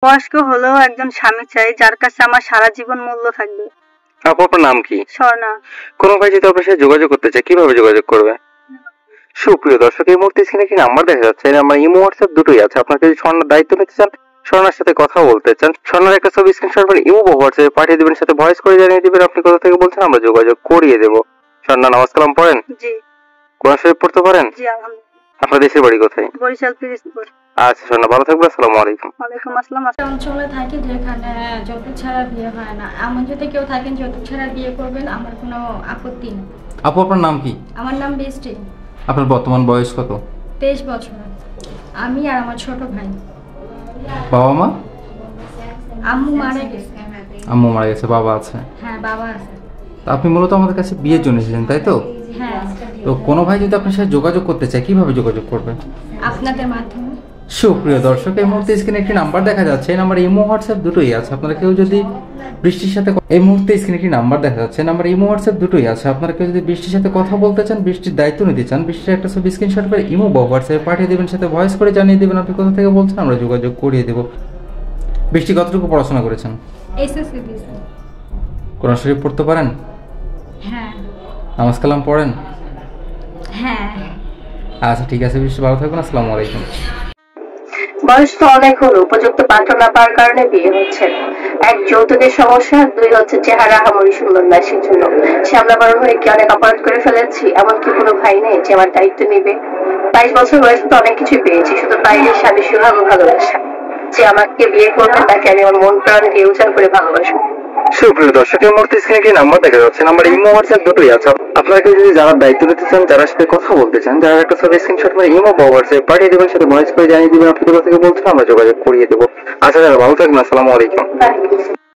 বয়স্ক হলেও একজন স্বামী চাই যার কাছে আমার সারা জীবন মূল্য থাকবে। আপু আপনার নাম কি? স্বর্ণা। কোনো ভাই যদি আপনার সাথে যোগাযোগ করতে চায় কিভাবে যোগাযোগ করবে? সুপ্রিয় দর্শক, এই মুহূর্তে স্ক্রিনে একটি নাম্বার দেখা যাচ্ছে, আমার ইমো হোয়াটসঅ্যাপ দুটোই আছে। আপনাকে যদি স্বর্ণার দায়িত্ব নিতে চান, স্বর্ণার সাথে কথা বলতে চান, স্বর্ণার একটা ছবি স্ক্রিনশট করে ইমো বা হোয়াটসঅ্যাপে পাঠিয়ে দিবেন, সাথে ভয়েস করে জানিয়ে দিবেন আপনি কোথা থেকে বলছেন, আমরা যোগাযোগ করিয়ে দেব। স্বর্ণা, নামাজ কালাম পড়েন? জি। কোরআন শরীফ পড়তে পারেন? জি আলহামদুলিল্লাহ। আপনার দেশের বাড়ি কোথায়? বরিশাল পিরোজপুর। আচ্ছা স্বর্ণা, ভালো থাকবেন। আসসালামু আলাইকুম। ওয়ালাইকুম আসসালাম। অঞ্চলে থাকি যেখানে যৌতুক ছাড়া বিয়ে হয় না। এমন যদি কেউ থাকেন যৌতুক ছাড়া বিয়ে করবেন, আমার কোনো আপত্তি নেই। আপু আপনার নাম কি? আমার নাম বৃষ্টি। আপনার বর্তমান বয়স কত? 23 বছর। আমি আর আমার ছোট ভাই। বাবা মা? আম্মু মারা গেছে। আম্মু মারা গেছে, বাবা আছে? হ্যাঁ, বাবা আছে। তো আপনি মূলত আমাদের কাছে বিয়ের জন্য এসেছেন, তাই তো? হ্যাঁ। তো কোনো ভাই যদি আপনার সাথে যোগাযোগ করতে চায় কিভাবে যোগাযোগ করবে? আপনাদের মাধ্যমে। সুপ্রিয় দর্শক, এই মুহূর্তে স্ক্রিনে একটি নাম্বার দেখা যাচ্ছে, এই নাম্বার ইমো হোয়াটসঅ্যাপ দুটোই আছে। আপনারা কেউ যদি বৃষ্টির সাথে এই মুহূর্তে স্ক্রিনে একটি নাম্বার দেখা যাচ্ছে, নাম্বার ইমো হোয়াটসঅ্যাপ দুটোই আছে। আপনারা কেউ যদি বৃষ্টির সাথে কথা বলতে চান, বৃষ্টির দায়িত্ব নিতে চান, বৃষ্টির একটা ছবি স্ক্রিনশট করে ইমো বা হোয়াটসঅ্যাপে পাঠিয়ে দেবেন, সাথে ভয়েস করে জানিয়ে দেবেন আপনি কোথা থেকে বলছেন, আমরা যোগাযোগ করিয়ে দেব। বৃষ্টি কতটুকু পড়াশোনা করেছেন? এসএসসি দিয়েছি। কোরআন শরীফ পড়তে পারেন? হ্যাঁ। নামাজ কালাম পড়েন? হ্যাঁ। আচ্ছা ঠিক আছে, বৃষ্টি ভালো থাকবেন। আসসালামু আলাইকুম। বয়স তো অনেক হলো, উপযুক্ত পাত্র না পাওয়ার কারণে বিয়ে হচ্ছে। এক, যৌতুকের সমস্যা, দুই হচ্ছে চেহারা আহামরি সুন্দর না, সেজন্য শ্যামলা বরণ হয়ে কি অনেক অপরাধ করে ফেলেছি, এমনকি কোনো ভাই নেই যে আমার দায়িত্ব নিবে। 22 বছর বয়সে তো অনেক কিছুই পেয়েছি, শুধু পাইলে স্বামী সুহাগ ও ভালোবাসা। যে আমাকে বিয়ে করবে তাকে আমি আমার মন প্রাণ দিয়ে উজাড় করে ভালোবাসবো। সুপ্রিয় দর্শক, এই মুহূর্তে স্ক্রিনে একটি নাম্বার দেখা যাচ্ছে, নাম্বার ইমো হোয়াটসঅ্যাপ দুটোই আছে। আপনাকে যদি যারা দায়িত্ব নিতে চান, যারা সাথে কথা বলতে চান, যারা একটা ছবি স্ক্রিনশট করে ইমো বা হোয়াটসঅ্যাপে পাঠিয়ে দেবেন, সাথে ভয়েস করে জানিয়ে দিবেন আপনি কোথা থেকে বলছেন, আমরা যোগাযোগ করিয়ে দেবো। আচ্ছা, ভালো থাকবেন। আসসালামু আলাইকুম।